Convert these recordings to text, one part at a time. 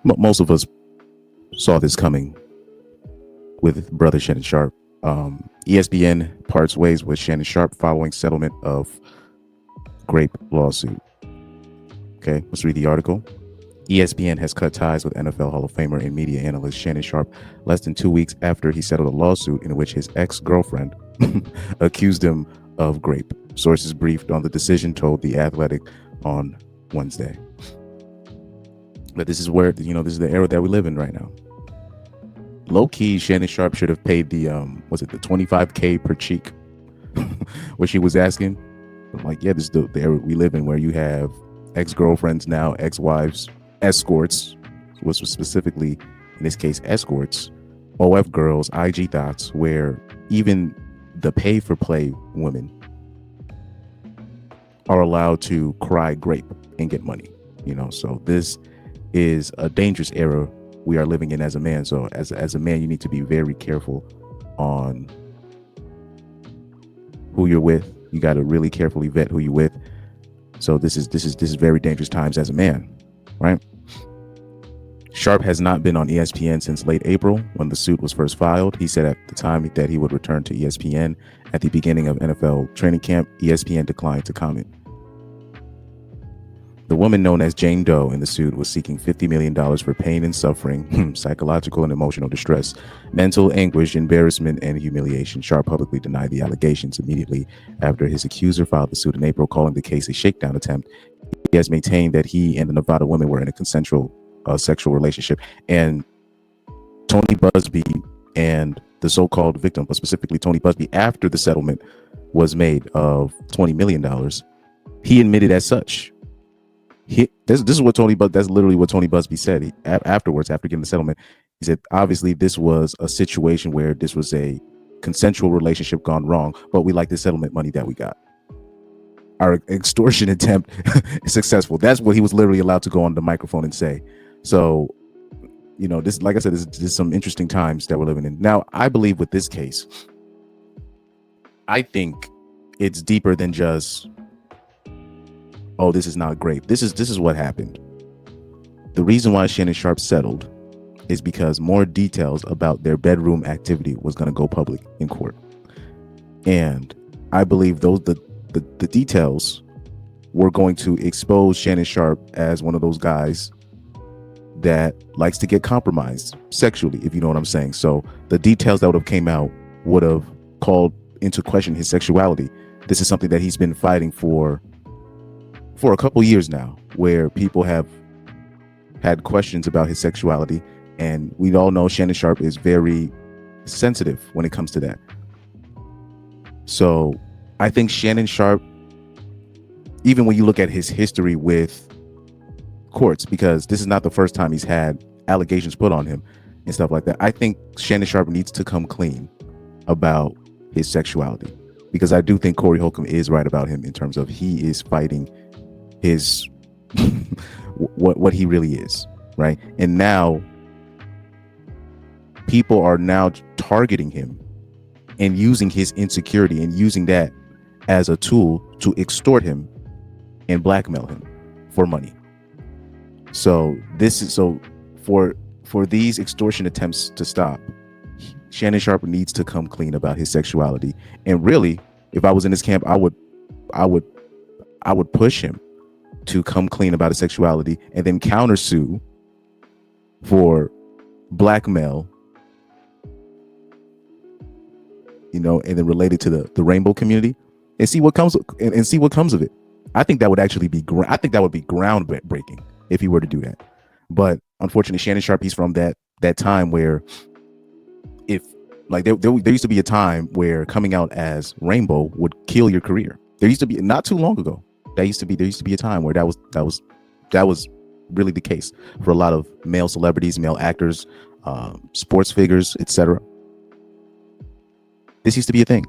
Most of us saw this coming with brother Shannon Sharpe. ESPN parts ways with Shannon Sharpe following settlement of grape lawsuit. Okay, let's read the article. ESPN has cut ties with NFL Hall of Famer and media analyst Shannon Sharpe less than 2 weeks after he settled a lawsuit in which his ex-girlfriend accused him of grape. Sources briefed on the decision told The Athletic on Wednesday. But this is where, this is the era that we live in right now. Low key, Shannon Sharpe should have paid the the $25K per cheek, what she was asking. I'm like, yeah, this is the era we live in, where you have ex-girlfriends now, ex-wives, escorts, which was specifically in this case escorts, OF girls, IG thoughts, where even the pay-for-play women are allowed to cry grape and get money. So this is a dangerous era we are living in as a man. So as a man, you need to be very careful on who you're with. You got to really carefully vet who you're with. So this is very dangerous times as a man, right? Sharpe has not been on ESPN since late April when the suit was first filed. He said at the time that he would return to ESPN at the beginning of NFL training camp. ESPN declined to comment. The woman known as Jane Doe in the suit was seeking $50 million for pain and suffering, psychological and emotional distress, mental anguish, embarrassment, and humiliation. Sharpe publicly denied the allegations immediately after his accuser filed the suit in April, calling the case a shakedown attempt. He has maintained that he and the Nevada woman were in a consensual sexual relationship, and Tony Busby and the so-called victim, but specifically Tony Busby, after the settlement was made of $20 million, he admitted as such. This is what that's literally what Tony Busby said afterwards, after getting the settlement. He said, obviously, this was a situation where this was a consensual relationship gone wrong, but we like the settlement money that we got. Our extortion attempt is successful. That's what he was literally allowed to go on the microphone and say. So, this, like I said, this is some interesting times that we're living in. Now, I believe with this case, I think it's deeper than just, oh, this is not great. This is what happened. The reason why Shannon Sharpe settled is because more details about their bedroom activity was going to go public in court. And I believe the details were going to expose Shannon Sharpe as one of those guys that likes to get compromised sexually, if you know what I'm saying. So the details that would have came out would have called into question his sexuality. This is something that he's been fighting for a couple years now, where people have had questions about his sexuality, and we all know Shannon Sharpe is very sensitive when it comes to that. So I think Shannon Sharpe, even when you look at his history with courts, because this is not the first time he's had allegations put on him and stuff like that, I think Shannon Sharpe needs to come clean about his sexuality, because I do think Corey Holcomb is right about him in terms of he is fighting his what he really is, right? And now people are now targeting him and using his insecurity and using that as a tool to extort him and blackmail him for money. So for these extortion attempts to stop, Shannon Sharpe needs to come clean about his sexuality. And really, if I was in his camp, I would push him to come clean about his sexuality and then countersue for blackmail, and then related to the rainbow community, and see what comes of it. I think that would actually be groundbreaking if he were to do that. But unfortunately, Shannon Sharpe, he's from that time where, if like there used to be a time where coming out as rainbow would kill your career. There used to be, not too long ago, there used to be a time where that was really the case for a lot of male celebrities, male actors, sports figures, etc. This used to be a thing.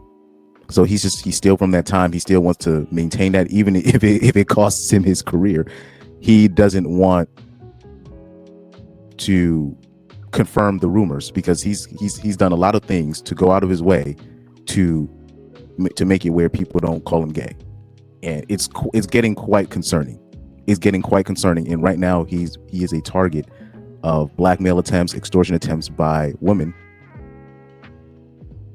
So he's still from that time. He still wants to maintain that, even if it costs him his career. He doesn't want to confirm the rumors, because he's done a lot of things to go out of his way to make it where people don't call him gay. And it's getting quite concerning. It's getting quite concerning. And right now he is a target of blackmail attempts, extortion attempts by women.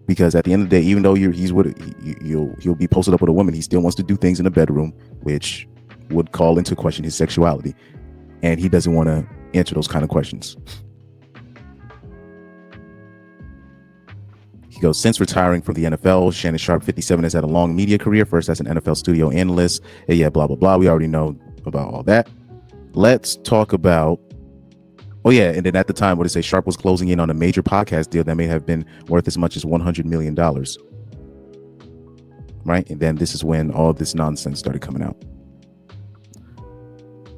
Because at the end of the day, even though he'll be posted up with a woman, he still wants to do things in the bedroom, which would call into question his sexuality, and he doesn't want to answer those kind of questions. He goes, since retiring from the NFL, Shannon Sharpe, 57, has had a long media career, first as an NFL studio analyst. Yeah, blah, blah, blah. We already know about all that. Let's talk about, and then at the time, what did it say? Sharpe was closing in on a major podcast deal that may have been worth as much as $100 million. Right? And then this is when all this nonsense started coming out.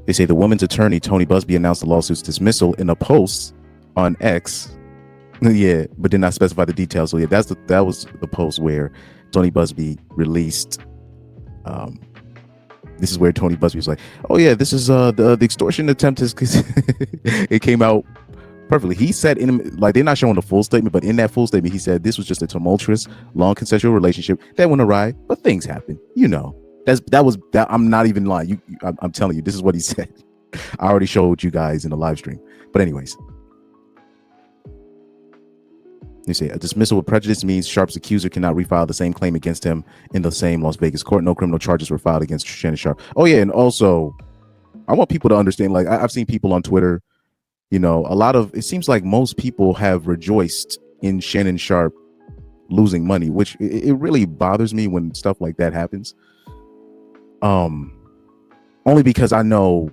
They say the woman's attorney, Tony Busby, announced the lawsuit's dismissal in a post on X. Yeah, but did not specify the details. So yeah, that was the post where Tony Busby released. This is where Tony Busby was like, "Oh yeah, this is the extortion attempt is." It came out perfectly. He said they're not showing the full statement, but in that full statement, he said this was just a tumultuous, long consensual relationship that went awry, but things happen. That. I'm not even lying. I'm telling you, this is what he said. I already showed you guys in the live stream. But anyways. You say a dismissal with prejudice means Sharpe's accuser cannot refile the same claim against him in the same Las Vegas court. No criminal charges were filed against Shannon Sharpe. Oh yeah, and also, I want people to understand. Like I've seen people on Twitter, it seems like most people have rejoiced in Shannon Sharpe losing money, which it really bothers me when stuff like that happens. Only because I know,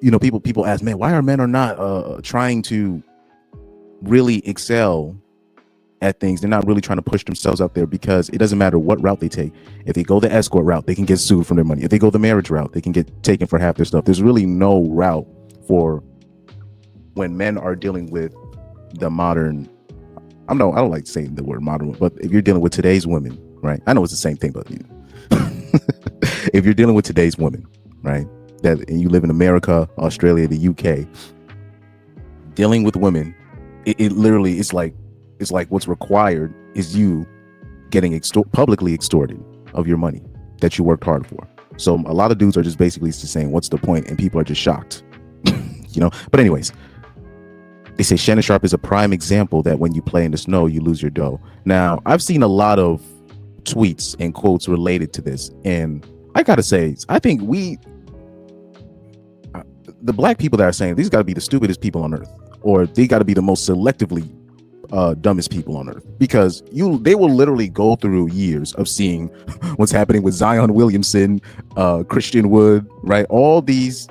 people ask, man, why are men not trying to really excel at things? They're not really trying to push themselves out there, because it doesn't matter what route they take. If they go the escort route, they can get sued for their money. If they go the marriage route, they can get taken for half their stuff. There's really no route for when men are dealing with the modern, I don't like saying the word modern, but if you're dealing with today's women, right? I know it's the same thing, but if you're dealing with today's women, right? And you live in America, Australia, the UK, dealing with women, it literally it's like what's required is you getting publicly extorted of your money that you worked hard for. So a lot of dudes are just basically just saying, what's the point? And people are just shocked. But anyways, they say Shannon Sharpe is a prime example that when you play in the snow, you lose your dough. Now, I've seen a lot of tweets and quotes related to this, and I gotta say, I think the black people that are saying these gotta be the stupidest people on earth, or they got to be the most selectively dumbest people on earth, because they will literally go through years of seeing what's happening with Zion Williamson, Christian Wood, right? All these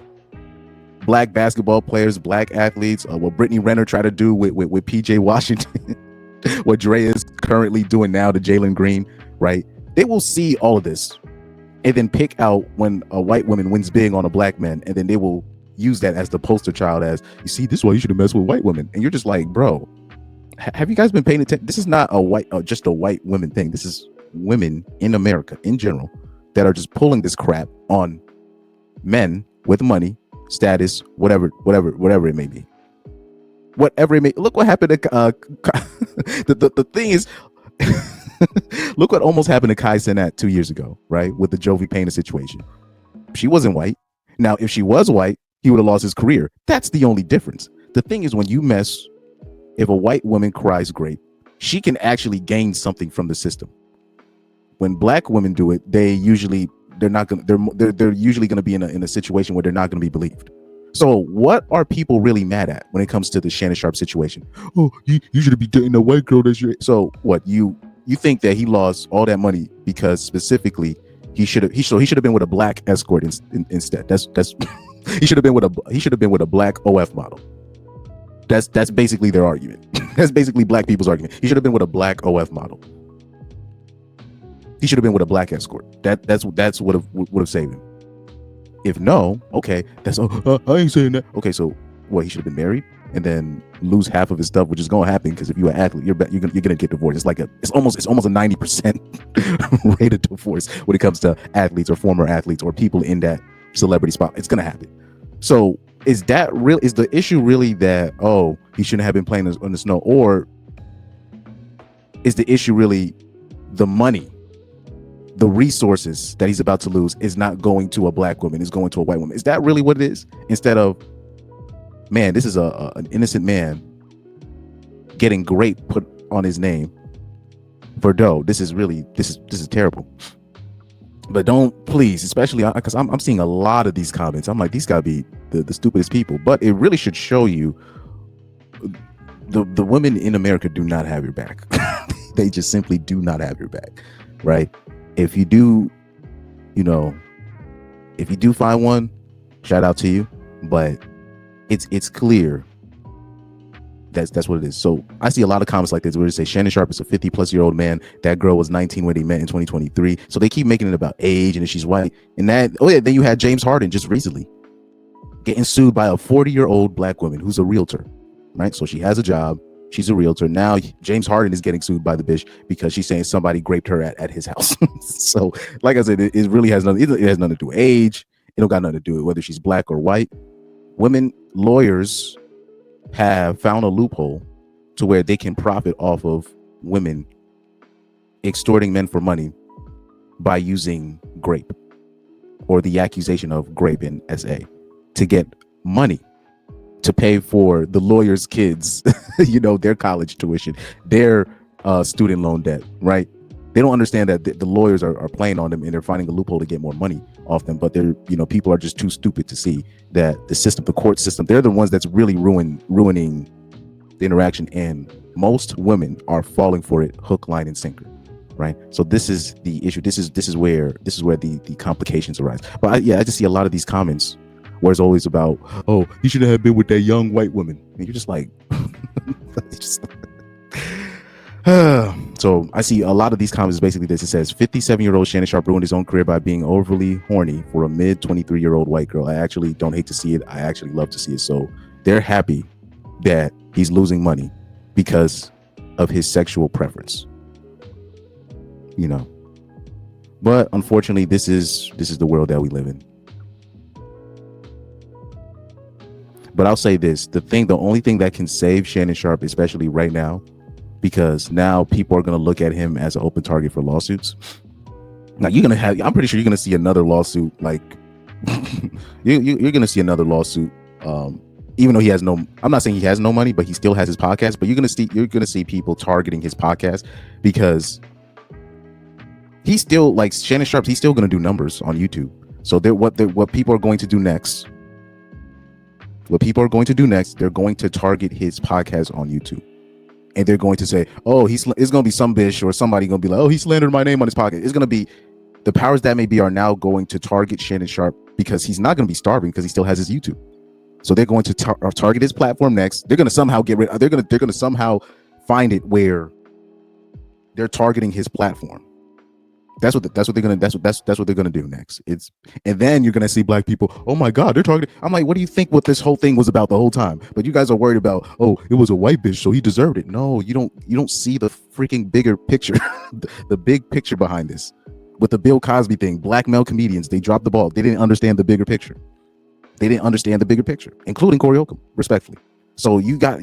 black basketball players, black athletes, what Brittany Renner tried to do with PJ Washington, what Dre is currently doing now to Jalen Green, right? They will see all of this and then pick out when a white woman wins big on a black man, and then they will use that as the poster child, as you see, this is why you should have messed with white women. And you're just like, bro, have you guys been paying attention? This is not just a white women thing. This is women in America in general that are just pulling this crap on men with money, status, whatever it may be. Whatever it may. Look what happened to the thing is, look what almost happened to Kai Cenat 2 years ago, right? With the Jovi Payne situation. She wasn't white. Now, if she was white, he would have lost his career. That's the only difference. The thing is, when you if a white woman cries grape, she can actually gain something from the system. When black women do it, they're usually going to be in a situation where they're not going to be believed. So what are people really mad at when it comes to the Shannon Sharpe situation? Oh, you should be dating a white girl. So what, you think that he lost all that money because specifically he should have been with a black escort instead. That's he should have been with a black OF model. That's basically their argument. That's basically black people's argument. He should have been with a black OF model. He should have been with a black escort. That's would have saved him. If no, okay, I ain't saying that. Okay, so what? He should have been married and then lose half of his stuff, which is going to happen because if you're an athlete, you're gonna get divorced. It's almost a 90% rate of divorce when it comes to athletes or former athletes or people in that celebrity spot. It's gonna happen. So is the issue really that, oh, he shouldn't have been playing on the snow, or is the issue really the money, the resources that he's about to lose is not going to a black woman, is going to a white woman? Is that really what it is? Instead of man, this is an innocent man getting grape put on his name for dough. This is terrible. But don't, please, especially because I'm seeing a lot of these comments. I'm like, these gotta be the stupidest people. But it really should show you the women in America do not have your back. They just simply do not have your back, right? If you do, if you do find one, shout out to you. But it's clear that's what it is. So I see a lot of comments like this where they say Shannon Sharpe is a 50-plus-year-old man. That girl was 19 when they met in 2023. So they keep making it about age and if she's white. And then you had James Harden just recently getting sued by a 40-year-old black woman who's a realtor, right? So she has a job. She's a realtor. Now James Harden is getting sued by the bitch because she's saying somebody raped her at his house. So like I said, it really has nothing. It has nothing to do with age. It don't got nothing to do with whether she's black or white. Women lawyers have found a loophole to where they can profit off of women extorting men for money by using grape or the accusation of grape in SA to get money to pay for the lawyers' kids, their college tuition, their student loan debt, right? They don't understand that the lawyers are playing on them and they're finding a loophole to get more money off them. But people are just too stupid to see that the system, the court system, they're the ones that's really ruining the interaction. And most women are falling for it hook, line, and sinker, right? So this is the issue. This is where the complications arise. But I just see a lot of these comments where it's always about, oh, you should have been with that young white woman, and you're just like. So I see a lot of these comments basically this. It says 57-year-old Shannon Sharpe ruined his own career by being overly horny for a mid 23-year-old white girl. I actually don't hate to see it. I actually love to see it. So they're happy that he's losing money because of his sexual preference. But unfortunately, this is the world that we live in. But I'll say this, the only thing that can save Shannon Sharpe, especially right now, because now people are going to look at him as an open target for lawsuits. Now I'm pretty sure you're going to see another lawsuit. Like you're going to see another lawsuit. Even though I'm not saying he has no money, but he still has his podcast. But you're going to see people targeting his podcast because he's still like Shannon Sharpe. He's still going to do numbers on YouTube. So what people are going to do next. What people are going to do next, they're going to target his podcast on YouTube. And they're going to say, oh, it's going to be some bitch or somebody going to be like, oh, he slandered my name on his podcast. It's going to be the powers that may be are now going to target Shannon Sharpe because he's not going to be starving because he still has his YouTube. So they're going to target his platform next. They're going to somehow they're going to somehow find it where they're targeting his platform. That's what they're gonna do next. And then you're gonna see black people. Oh my God, they're targeting. I'm like, what do you think what this whole thing was about the whole time? But you guys are worried about, oh, it was a white bitch, so he deserved it. No, you don't see the freaking bigger picture, the big picture behind this. With the Bill Cosby thing, black male comedians, they dropped the ball. They didn't understand the bigger picture. Including Corey Holcomb, respectfully. So you got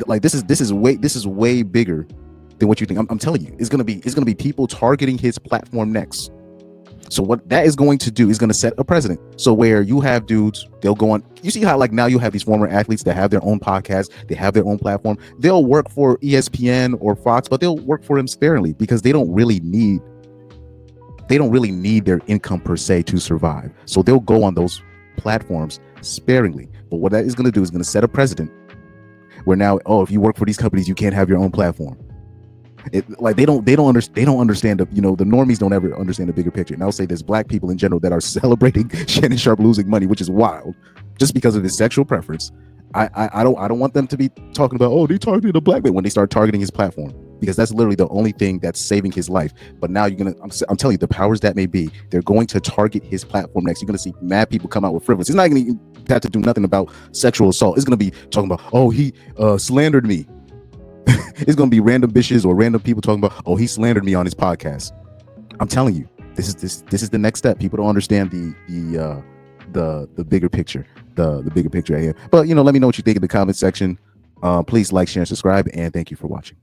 like this is way bigger than what you think. I'm telling you, it's gonna be people targeting his platform next. So what that is going to do is going to set a precedent. So where you have dudes, they'll go on. You see how like now you have these former athletes that have their own podcast, they have their own platform. They'll work for ESPN or Fox, but they'll work for him sparingly because they don't really need their income per se to survive. So they'll go on those platforms sparingly. But what that is going to do is going to set a precedent where now, oh, if you work for these companies, you can't have your own platform. They don't understand the normies don't ever understand the bigger picture. And I'll say there's black people in general that are celebrating Shannon Sharpe losing money, which is wild, just because of his sexual preference. I don't want them to be talking about, oh, they targeted a black man when they start targeting his platform, because that's literally the only thing that's saving his life. But now I'm telling you, the powers that may be, they're going to target his platform next. You're going to see mad people come out with frivolous. It's not going to have to do nothing about sexual assault. It's going to be talking about, oh, he slandered me. It's going to be random bitches or random people talking about, oh, he slandered me on his podcast. I'm telling you, this is the next step. People don't understand the bigger picture, the bigger picture right here. But let me know what you think in the comment section. Please like, share, and subscribe, and thank you for watching.